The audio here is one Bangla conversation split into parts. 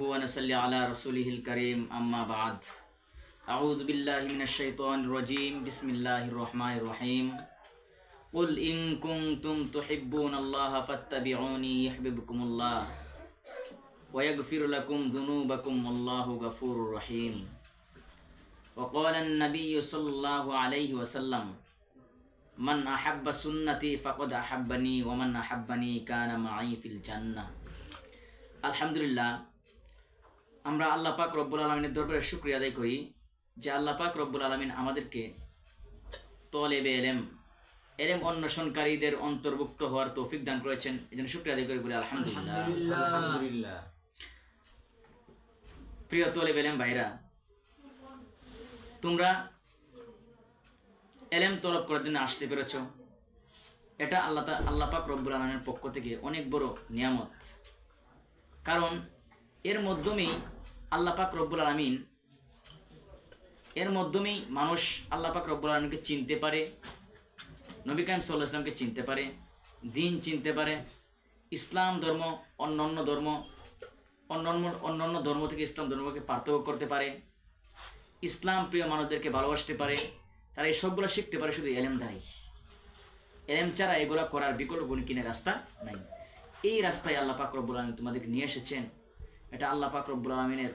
ونصلي على رسوله الكريم أما بعد أعوذ بالله من الشيطان الرجيم بسم الله الرحمن الرحيم قل إن كنتم تحبون الله فاتبعوني يحببكم الله ويغفر لكم ذنوبكم والله غفور رحيم وقال النبي صلى الله عليه وسلم من أحب سنتي فقد أحبني ومن أحبني كان معي في الجنة الحمد لله আমরা আল্লাহ পাক রব্বুল আলামিনের দরবারে শুকরিয়া আদায় করি যে আল্লাহ পাক রব্বুল আলামিন আমাদেরকে তলেবে এলেম অন্বেষণকারীদের অন্তর্ভুক্ত হওয়ার তৌফিক দান করেছেন। এজন্য শুকরিয়া আদায় করি বলি আলহামদুলিল্লাহ। প্রিয় তলেবে এলেম ভাইরা, তোমরা এলেম তলব করার জন্য আসতে পেরেছ, এটা আল্লাহ পাক রব্বুল আলামিনের পক্ষ থেকে অনেক বড় নিয়ামত। কারণ এর মাধ্যমেই আল্লাহ পাক রব্বুল আলামিন মানুষ আল্লাহ পাক রব্বুল আলামিনকে চিনতে পারে, নবী কারীম সাল্লাল্লাহু আলাইহি ওয়াসাল্লামকে চিনতে পারে, দিন চিনতে পারে, ইসলাম ধর্ম অন্যান্য ধর্ম থেকে ইসলাম ধর্মকে পার্থক্য করতে পারে, ইসলাম প্রিয় মানুষদেরকে ভালোবাসতে পারে। তারা এই সবগুলো শিখতে পারে শুধু এলেম দ্বারাই। এলেম ছাড়া এগুলো করার বিকল্প কিনে রাস্তা নাই। এই রাস্তায় আল্লাহ পাক রব্বুল আলামিন তোমাদেরকে নিয়ে এসেছেন। এটা আল্লাহ পাক রব্বুল আলামিনের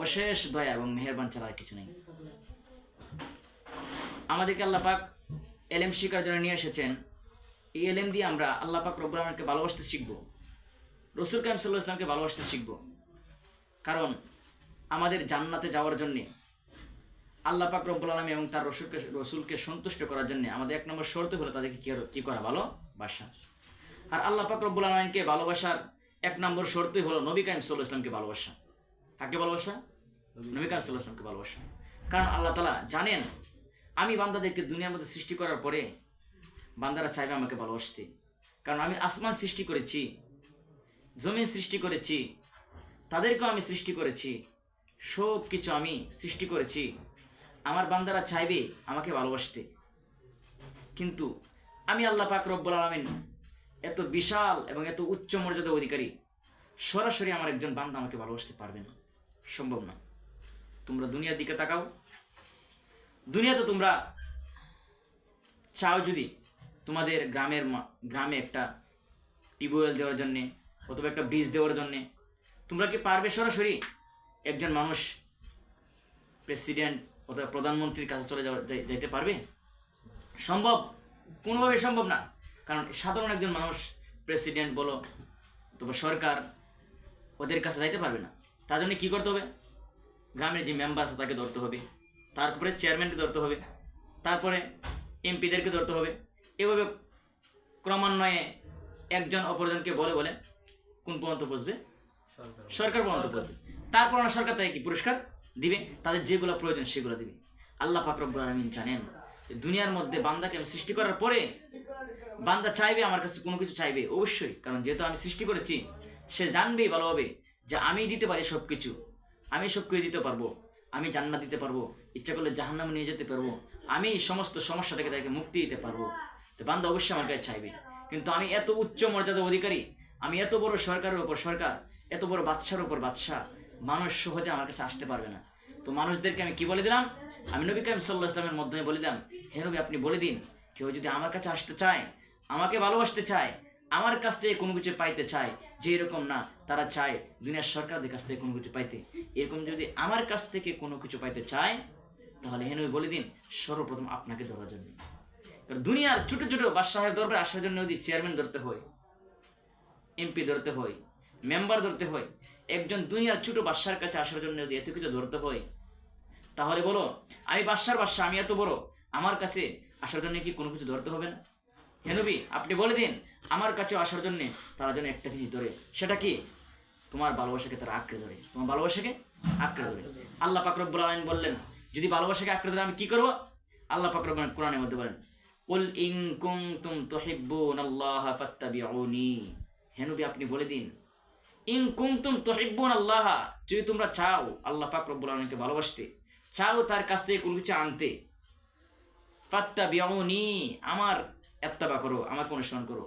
অশেষ দয়া এবং মেহেরবান ছাড়া আর কিছু নেই। আমাদেরকে আল্লাহ পাক এলেম শিখার জন্য নিয়ে এসেছেন। এই এলেম দিয়ে আমরা আল্লাহ পাক রব্বুল আলামিনকে ভালোবাসতে শিখব, রাসূল কারীম সাল্লাল্লাহু আলাইহি ওয়াসাল্লামকে ভালোবাসতে শিখব। কারণ আমাদের জান্নাতে যাওয়ার জন্যে আল্লাহ পাক রব্বুল আলামিন এবং তার রসুলকে সন্তুষ্ট করার জন্য আমাদের এক নম্বর শর্ত হলো তাদেরকে কি করা? ভালোবাসা। আর আল্লাহ পাক রব্বুল আলামিনকে ভালোবাসার এক নম্বর শর্তই হলো নবী কারীম সাল্লাল্লাহু আলাইহি ওয়াসাল্লামকে ভালোবাসা। কাকে ভালোবাসা? নবী কারীম সাল্লাল্লাহু আলাইহি ওয়াসাল্লামকে ভালোবাসা। কারণ আল্লাহ তাআলা জানেন আমি বান্দাদেরকে দুনিয়ার মধ্যে সৃষ্টি করার পরে বান্দারা চাইবে আমাকে ভালোবাসতে। কারণ আমি আসমান সৃষ্টি করেছি, জমিন সৃষ্টি করেছি, তাদেরকেও আমি সৃষ্টি করেছি, সব কিছু আমি সৃষ্টি করেছি। আমার বান্দারা চাইবে আমাকে ভালোবাসতে। কিন্তু আমি আল্লাহ পাক রব্বুল আলামিন এত বিশাল এবং এত উচ্চ মর্যাদার অধিকারী, সরাসরি আমার একজন বান্দা আমাকে ভালোবাসতে পারবে না, সম্ভব না। তোমরা দুনিয়ার দিকে তাকাও, দুনিয়াতে তোমরা চাও যদি তোমাদের গ্রামে একটা টিউবওয়েল দেওয়ার জন্যে অথবা একটা ব্রিজ দেওয়ার জন্যে, তোমরা কি পারবে সরাসরি একজন মানুষ প্রেসিডেন্ট অথবা প্রধানমন্ত্রীর কাছে চলে যাইতে পারবে? সম্ভব? কোনোভাবে সম্ভব না। কারণ সাধারণ একজন মানুষ প্রেসিডেন্ট বলো অথবা সরকার ওদের কাছে যাইতে পারবে না। তার জন্য কী করতে হবে? গ্রামের যে মেম্বার আছে তাকে ধরতে হবে, তারপরে চেয়ারম্যানকে ধরতে হবে, তারপরে এমপিদেরকে ধরতে হবে। এভাবে ক্রমান্বয়ে একজন অপরজনকে বলে কোন পর্যন্ত পৌঁছবে? সরকার পর্যন্ত পৌঁছবে। তারপর সরকার তাকে কি পুরস্কার দিবে? তাদের যেগুলো প্রয়োজন সেগুলো দিবে। আল্লাহ পাক রব্বুল আলামিন জানেন দুনিয়ার মধ্যে বান্দাকে আমি সৃষ্টি করার পরে বান্দা চাইবে আমার কাছে কোনো কিছু চাইবে অবশ্যই। কারণ যেহেতু আমি সৃষ্টি করেছি, সে জানবেই ভালোভাবে যে আমি দিতে পারি সব কিছু, আমি সব কিছু দিতে পারবো, আমি জান্নাত দিতে পারবো, ইচ্ছা করলে জাহান্নামে নিয়ে যেতে পারবো, আমি সমস্ত সমস্যা থেকে তাকে মুক্তি দিতে পারবো। তো বান্দা অবশ্যই আমার কাছে চাইবে। কিন্তু আমি এত উচ্চ মর্যাদা অধিকারী, আমি এত বড় সরকারের ওপর সরকার, এত বড় বাদশার ওপর বাদশাহ, মানুষ সহজে আমার কাছে আসতে পারবে না। তো মানুষদেরকে আমি কি বলে দিলাম? আমি নবী কারীম সাল্লাল্লাহু আলাইহি ওয়াসাল্লামের মাধ্যমে বলে দিলাম, হে নবী আপনি বলে দিন, কেউ যদি আমার কাছে আসতে চায়, আমাকে ভালোবাসতে চায়, আমার কাছ থেকে কোনো কিছু পাইতে চায়, যে এরকম না তারা চায় দুনিয়ার সরকারদের কাছ থেকে কোনো কিছু পাইতে, এরকম যদি আমার কাছ থেকে কোনো কিছু পাইতে চায়, তাহলে হে নবী বলে দিন সর্বপ্রথম আপনাকে ধরার জন্য। দুনিয়ার ছোট ছোট বাদশাহের দরবারে আসার জন্য যদি চেয়ারম্যান ধরতে হয়, এমপি ধরতে হয়, মেম্বার ধরতে হয়, একজন দুনিয়ার ছোট বাদশার কাছে আসার জন্য যদি এত কিছু ধরতে হয়, তাহলে বলো আমি বাদশার বাদশা, আমি এত বড়, আমার কাছে আসার জন্য কি কোনো কিছু ধরতে হবে না? হে নবী আপনি বলে দিন আমার কাছে আসার জন্য তারা যেন একটা জিনিস ধরে, সেটা কি? তোমার ভালোবাসাকে তারা আঁকড়ে ধরে, তোমার ভালোবাসাকে আঁকড়ে ধরে। আল্লাহ পাক রব্বুল আলামিন বললেন যদি ভালোবাসাকে আঁকড়ে ধরে আমি কি করব? আল্লাহ পাক রব্বুল আলামিন কোরআনের মধ্যে বলেন কুল ইন কুনতুম তুহিব্বুনাল্লাহ ফাত্তাবিউনি। হে নবী আপনি বলে দিন ইন কুনতুম তুহিব্বুনাল্লাহ, যদি তোমরা চাও আল্লাহ পাক রব্বুল আলামিনকে ভালোবাসতে, চাও তার কাছ থেকে কোনো কিছু আনতে, ফাত্তাবিউনি আমার ইত্তেবা করো, আমাকে অনুসরণ করো,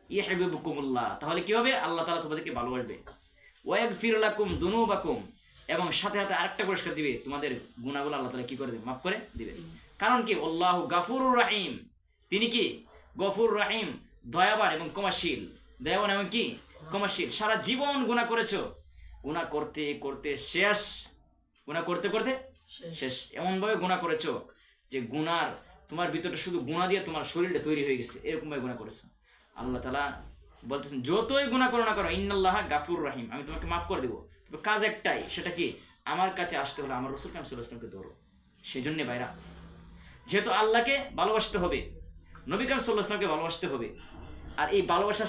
ইউহিব্বুকুমুল্লাহ, তাহলে কি হবে? আল্লাহ তাআলা তোমাদেরকে ভালোবাসবে। ওয়াগফির লাকুম দুনুবাকুম, এবং সাথে সাথে আরেকটা পুরস্কার দিবে, তোমাদের গুনাহগুলো আল্লাহ তাআলা কি করে দিবে, মাফ করে দিবে। কারণ কি, আল্লাহু গাফুরুর রহিম, তিনি কি গফুর রহিম, দয়াবান এবং ক্ষমাশীল, দয়াবান এবং কি ক্ষমাশীল। সারা জীবন গুনাহ করেছো, গুনাহ করতে করতে শেষ, গুনাহ করতে করতে শেষ, এমন ভাবে গুনাহ করেছো যে গুনার তোমার ভিতরে শুধু গুনাহ দিয়ে তোমার শরীরটা তৈরি হয়ে গেছে, এরকম ভাবে গুনাহ করেছো। আল্লাহ তাআলা বলতেছেন যতই গুনাহ করো না করো, ইন্নাল্লাহা গাফুর রহিম, আমি তোমাকে মাফ করে দেবো। তবে কাজ একটাই, সেটা কি, আমার কাছে আসতে হলে আমার রাসূল সাল্লাল্লাহু আলাইহি ওয়াসাল্লামকে ধরো। সেই জন্য ভাইরা, যেহেতু আল্লাহকে ভালোবাসতে হবে, নবী করিম সাল্লাল্লাহু আলাইহি ওয়াসাল্লামকে ভালোবাসতে হবে, আর এই ভালোবাসা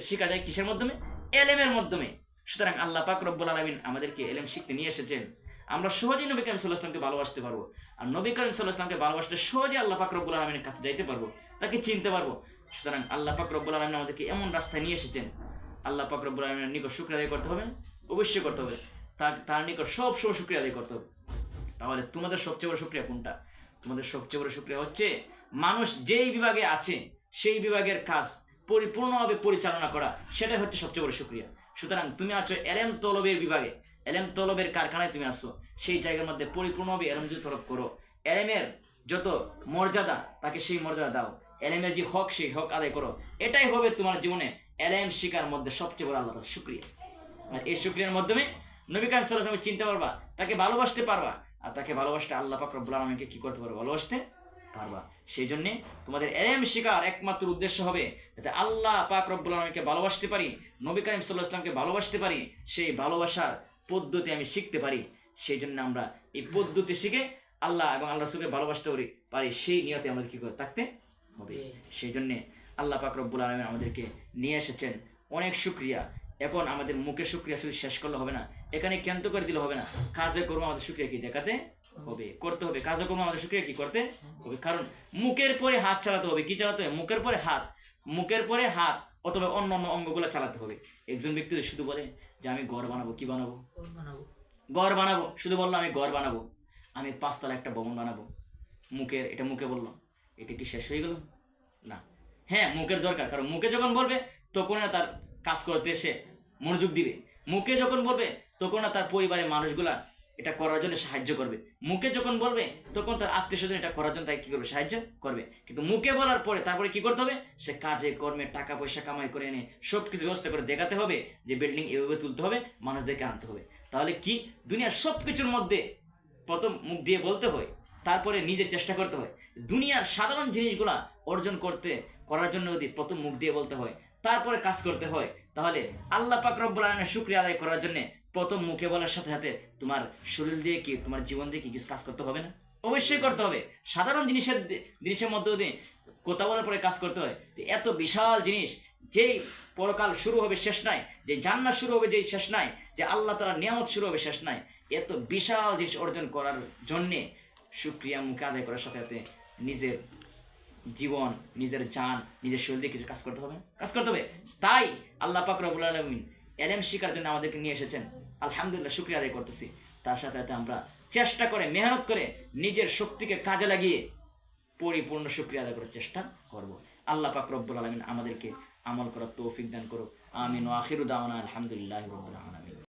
শিখা যায় কিসের মাধ্যমে, এলেমের মাধ্যমে। সুতরাং আল্লাহ পাক রব্বুল আলামিন আমাদেরকে এলেম শিখতে নিয়ে এসেছেন, আমরা সহজেই নবী করিম সাল্লাল্লাহু আলাইহি ওয়াসাল্লামকে ভালোবাসতে পারবো। আর নবী করিম সাল্লাল্লাহু আলাইহি ওয়াসাল্লামকে ভালোবাসলে সহজে আল্লাহ পাক রব্বুল আলামিনের কাছে যাইতে পারবো, তাকে চিনতে পারবো। সুতরাং আল্লাহ পাক রব্বুল আলামিন আমাদেরকে এমন রাস্তায় নিয়ে এসেছেন, আল্লাহ পাক রব্বুল আলামিনের নিকট শুকরিয়া আদায় করতে হবে, অবশ্যই করতে হবে। তার নিকট সব সময় শুকরিয়া আদায় করতে হবে। তাহলে তোমাদের সবচেয়ে বড় শুকরিয়া কোনটা? তোমাদের সবচেয়ে বড় শুকরিয়া হচ্ছে মানুষ যেই বিভাগে আছে সেই বিভাগের কাজ পরিপূর্ণভাবে পরিচালনা করা, সেটাই হচ্ছে সবচেয়ে বড় শুকরিয়া। সুতরাং তুমি আছো এলেম তলবের বিভাগে, এলেম তলবের কারখানায় তুমি আসো, সেই জায়গার মধ্যে পরিপূর্ণভাবে এলেম যদি তলব করো, এলেমের যত মর্যাদা তাকে সেই মর্যাদা দাও, এলেমের যে হক সেই হক আদায় করো, এটাই হবে তোমার জীবনে এলেম শিকার মধ্যে সবচেয়ে বড় আল্লাহ তাআলার শুকরিয়া। আর এই শুকরিয়ার মাধ্যমে নবী করিম সাল্লাল্লাহু আলাইহি ওয়াসাল্লামকে চিনতে পারবা, তাকে ভালোবাসতে পারবা, আর তাকে ভালোবাসতে আল্লাহ পাক রব্বুল আলামিনকে কি করতে পারবা, ভালোবাসতে পারবা। সেই জন্য তোমাদের এলেম শিকার একমাত্র উদ্দেশ্য হবে যাতে আল্লাহ পাক রব্বুল আলামিনকে ভালোবাসতে পারি, নবী করিম সাল্লাল্লাহু আলাইহি ওয়াসাল্লামকে ভালোবাসতে পারি, সেই ভালোবাসার পদ্ধতি আমি শিখতে পারি। সেই জন্য আমরা এই পদ্ধতি শিখে আল্লাহ এবং আল্লাহ রাসূলকে ভালোবাসতে পারি, সেই নিয়তে আমাদের কি করে থাকতে হবে। সেই জন্যে আল্লাহ পাক রব্বুল আলামিন আমাদেরকে নিয়ে এসেছেন, অনেক শুকরিয়া। এখন আমাদের মুখে শুকরিয়া শুধু শেষ করলে হবে না, এখানে ক্ষান্ত করে দিলে হবে না, কাজে করবো আমাদের শুকরিয়া কি দেখাতে হবে, করতে হবে। কাজে করবো আমাদের শুকরিয়া কি করতে হবে, কারণ মুখের পরে হাত চালাতে হবে। কি চালাতে হবে? মুখের পরে হাত, মুখের পরে হাত, অথবা অন্য অন্য অঙ্গগুলো চালাতে হবে। একজন ব্যক্তি শুধু বলে যে আমি ঘর বানাবো, কি বানাবো, ঘর বানাবো, শুধু বললো আমি ঘর বানাবো, আমি 5 তলা একটা ভবন বানাবো, মুখের এটা মুখে বললো, এটা কি শেষ হয়ে গেল? না, হ্যাঁ মুখের দরকার, কারণ মুখে যখন বলবে তখন না তার কাজ করতে সে মনোযোগ দিবে, মুখে যখন বলবে তখন না তার পরিবারের মানুষগুলা এটা করার জন্য সাহায্য করবে, মুখে যখন বলবে তখন তার আত্মীয় স্বজন এটা করার জন্য তাই কি করবে, সাহায্য করবে। কিন্তু মুখে বলার পরে তারপরে কি করতে হবে, সে কাজে কর্মে টাকা পয়সা কামাই করে এনে সব কিছু ব্যবস্থা করে দেখাতে হবে যে বিল্ডিং এভাবে তুলতে হবে, মানুষদেরকে আনতে হবে। তাহলে কি দুনিয়ার সব কিছুর মধ্যে প্রথম মুখ দিয়ে বলতে হয়, তারপরে নিজে চেষ্টা করতে হয়। দুনিয়ার সাধারণ জিনিসগুলা অর্জন করার জন্য যদি প্রথম মুখ দিয়ে বলতে হয়, তারপরে কাজ করতে হয়, তাহলে আল্লাহ পাক রব্বুল আলামিনের শুকরিয়া আদায় করার জন্য প্রথম মুখে বলার সাথে সাথে তোমার শরীর দিয়ে কি, তোমার জীবন দিয়ে কি কিছু কাজ করতে হবে না? অবশ্যই করতে হবে। সাধারণ জিনিসের মধ্যে দিয়ে কথা বলার পরে কাজ করতে হয়। এত বিশাল জিনিস, যেই পরকাল শুরু হবে শেষ নাই, যে জান্নাত শুরু হবে যেই শেষ নাই, যে আল্লাহ তাআলার নিয়ামত শুরু হবে শেষ নাই, এত বিশাল জিনিস অর্জন করার জন্যে শুকরিয়া মুখে আদায় করার সাথে সাথে নিজের জীবন, নিজের জান, নিজের শরীর দিয়ে কিছু কাজ করতে হবে, তাই আল্লাহ পাক রব্বুল আলামিন ইলম শিখার জন্য আমাদেরকে নিয়ে এসেছেন। আলহামদুলিল্লাহ, শুকরিয়া আদায় করতেছি। তার সাথে সাথে আমরা চেষ্টা করে, মেহনত করে, নিজের শক্তিকে কাজে লাগিয়ে পরিপূর্ণ শুকরিয়া আদায় করার চেষ্টা করব। আল্লাহ পাক রব্বুল আলামিন আমাদেরকে আমল করার তৌফিক দান করুক। আমিন। ওয়া আখিরু দাওয়ানা আলহামদুলিল্লাহি রাব্বিল আলামিন।